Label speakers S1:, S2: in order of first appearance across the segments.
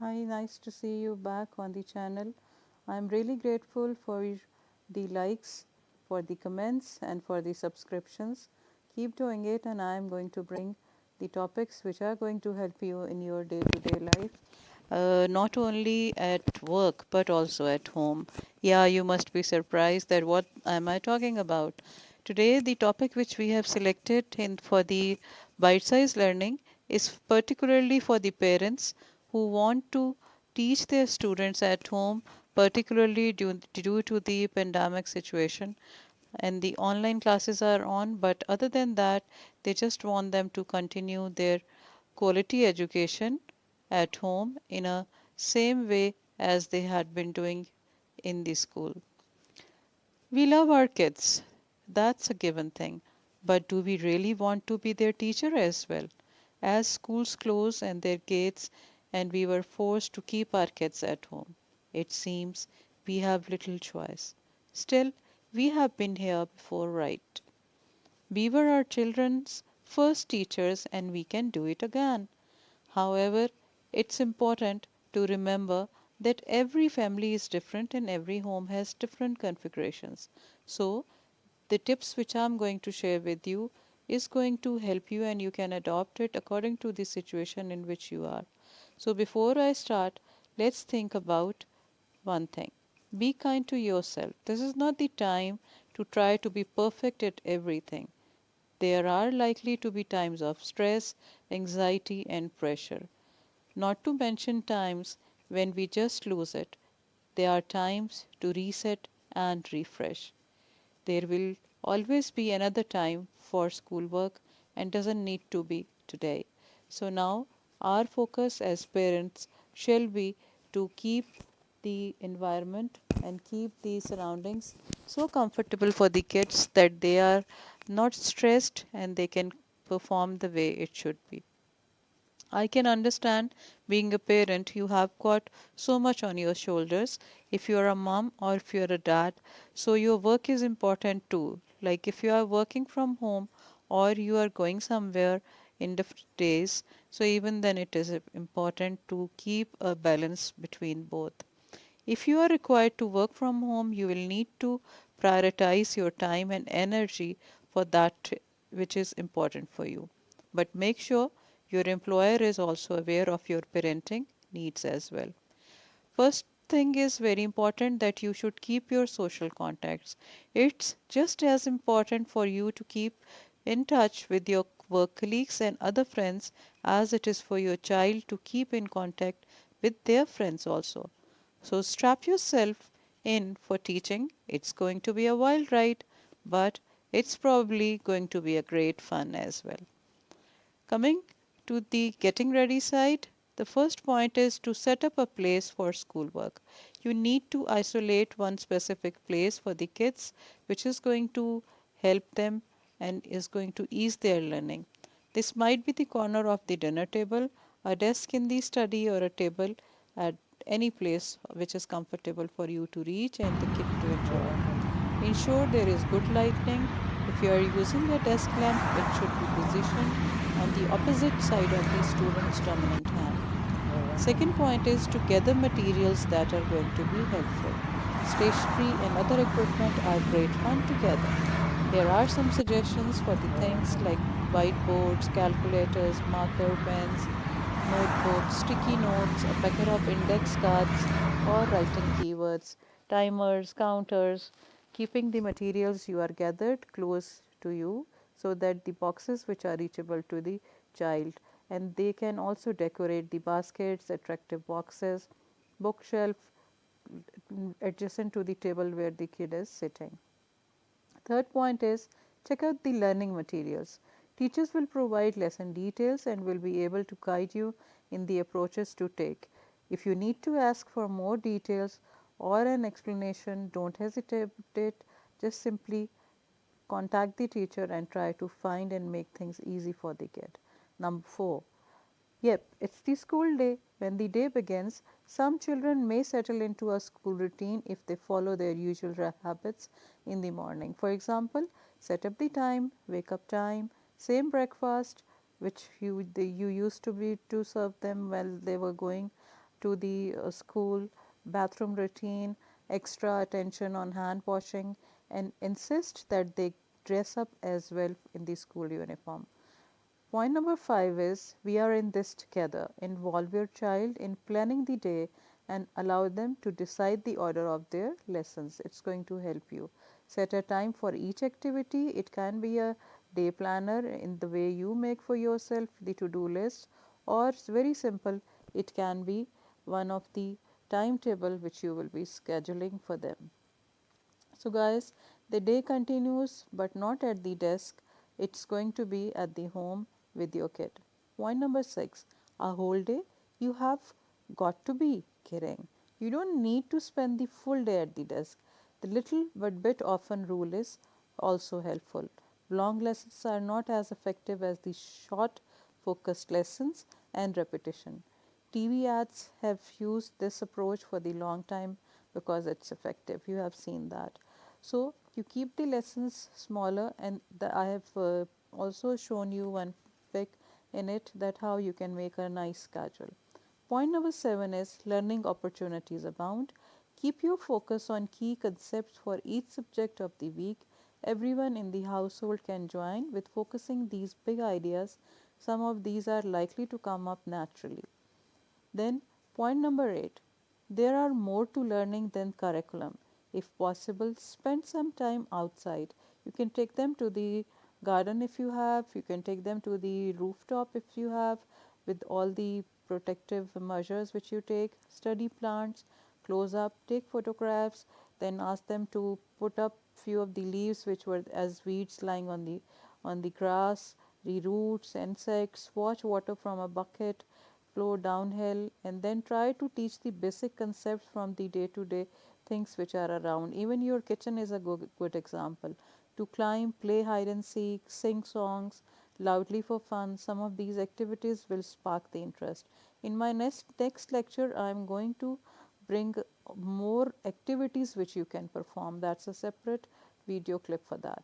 S1: Hi, nice to see you back on the channel. I'm really grateful for the likes, for the comments, and for the subscriptions. Keep doing it, and I'm going to bring the topics which are going to help you in your day to day life, not only at work but also at home. Yeah, you must be surprised that what am I talking about. Today, the topic which we have selected for the bite size learning is particularly for the parents who want to teach their students at home, particularly due to the pandemic situation. And the online classes are on, but other than that, they just want them to continue their quality education at home in a same way as they had been doing in the school. We love our kids, that's a given thing, but do we really want to be their teacher as well? As schools close and their gates, and we were forced to keep our kids at home, it seems we have little choice. Still, we have been here before, right? We were our children's first teachers and we can do it again. However, it's important to remember that every family is different and every home has different configurations. So, the tips which I'm going to share with you is going to help you and you can adopt it according to the situation in which you are. So, before I start, let's think about one thing. Be kind to yourself. This is not the time to try to be perfect at everything. There are likely to be times of stress, anxiety, and pressure. Not to mention times when we just lose it. There are times to reset and refresh. There will always be another time for schoolwork and doesn't need to be today. So now our focus as parents shall be to keep the environment and keep the surroundings so comfortable for the kids that they are not stressed and they can perform the way it should be. I can understand being a parent, you have got so much on your shoulders. If you're a mom or if you're a dad, so your work is important too. Like if you are working from home or you are going somewhere in different days, so even then it is important to keep a balance between both. If you are required to work from home, you will need to prioritize your time and energy for that which is important for you. But make sure your employer is also aware of your parenting needs as well. First thing is very important that you should keep your social contacts. It's just as important for you to keep in touch with your work colleagues and other friends as it is for your child to keep in contact with their friends also. So strap yourself in for teaching. It's going to be a wild ride, but it's probably going to be a great fun as well. Coming to the getting ready side, the first point is to set up a place for schoolwork. You need to isolate one specific place for the kids, which is going to help them and is going to ease their learning. This might be the corner of the dinner table, a desk in the study, or a table at any place which is comfortable for you to reach and the kid to enjoy. Ensure there is good lighting. If you are using a desk lamp, it should be positioned on the opposite side of the student's dominant hand. Second point is to gather materials that are going to be helpful. Stationery and other equipment are great fun to gather. Here are some suggestions for the things like whiteboards, calculators, marker pens, notebooks, sticky notes, a packet of index cards or writing keywords, timers, counters, keeping the materials you are gathered close to you so that the boxes which are reachable to the child, and they can also decorate the baskets, attractive boxes, bookshelf adjacent to the table where the kid is sitting. Third point is check out the learning materials. Teachers will provide lesson details and will be able to guide you in the approaches to take. If you need to ask for more details or an explanation, don't hesitate. Just simply contact the teacher and try to find and make things easy for the kid. Number 4. Yep, it's the school day. When the day begins, some children may settle into a school routine if they follow their usual habits in the morning. For example, set up the time, wake up time, same breakfast which you used to be to serve them while they were going. to the school bathroom routine, extra attention on hand washing, and insist that they dress up as well in the school uniform. Point number 5 is we are in this together. Involve your child in planning the day and allow them to decide the order of their lessons. It's going to help you. Set a time for each activity. It can be a day planner in the way you make for yourself the to do list, or it's very simple. It can be one of the timetable which you will be scheduling for them. So, guys, the day continues, but not at the desk. It's going to be at the home with your kid. Point number 6, a whole day you have got to be kidding. You don't need to spend the full day at the desk. The little but bit often rule is also helpful. Long lessons are not as effective as the short, focused lessons and repetition. TV ads have used this approach for the long time because it's effective. You have seen that. So you keep the lessons smaller, and I have also shown you one pic in it that how you can make a nice schedule. Point number 7 is learning opportunities abound. Keep your focus on key concepts for each subject of the week. Everyone in the household can join with focusing these big ideas. Some of these are likely to come up naturally. Then, point number 8, there are more to learning than curriculum. If possible, spend some time outside. You can take them to the garden if you have, you can take them to the rooftop if you have, with all the protective measures which you take. Study plants, close up, take photographs, then ask them to put up few of the leaves which were as weeds lying on the grass, the roots, insects, watch water from a bucket flow downhill, and then try to teach the basic concepts from the day to day things which are around. Even your kitchen is a good example. To climb, play hide and seek, sing songs loudly for fun, some of these activities will spark the interest. In my next lecture, I am going to bring more activities which you can perform. That's a separate video clip for that.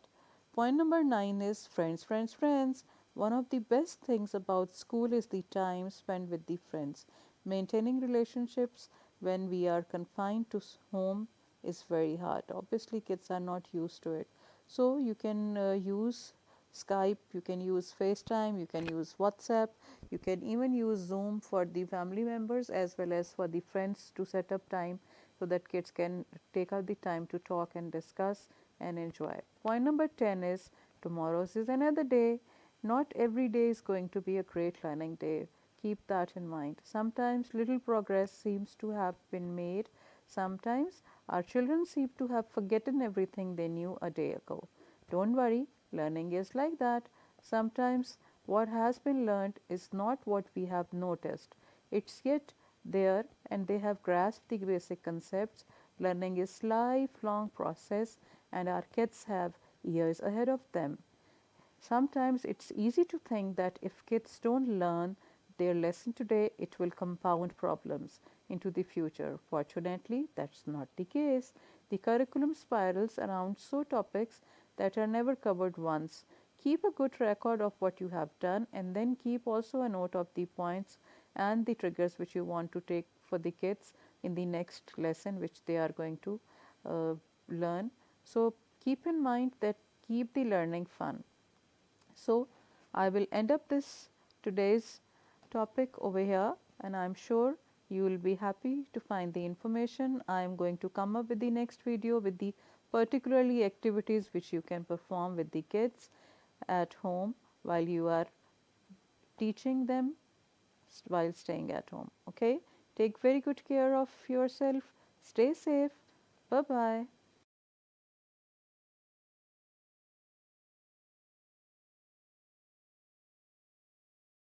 S1: Point number 9 is friends, friends, friends. One of the best things about school is the time spent with the friends. Maintaining relationships when we are confined to home is very hard. Obviously, kids are not used to it. So, you can use Skype, you can use FaceTime, you can use WhatsApp, you can even use Zoom for the family members as well as for the friends to set up time so that kids can take out the time to talk and discuss and enjoy. Point number 10 is tomorrow's is another day. Not every day is going to be a great learning day. Keep that in mind. Sometimes little progress seems to have been made. Sometimes our children seem to have forgotten everything they knew a day ago. Don't worry, learning is like that. Sometimes what has been learned is not what we have noticed. It's yet there and they have grasped the basic concepts. Learning is lifelong process and our kids have years ahead of them. Sometimes it's easy to think that if kids don't learn their lesson today, it will compound problems into the future. Fortunately, that's not the case. The curriculum spirals around so topics that are never covered once. Keep a good record of what you have done and then keep also a note of the points and the triggers which you want to take for the kids in the next lesson which they are going to uh, learn. So keep in mind that keep the learning fun. So, I will end up this today's topic over here, and I'm sure you will be happy to find the information. I am going to come up with the next video with the particularly activities which you can perform with the kids at home while you are teaching them while staying at home. Okay, take very good care of yourself. Stay safe. Bye bye.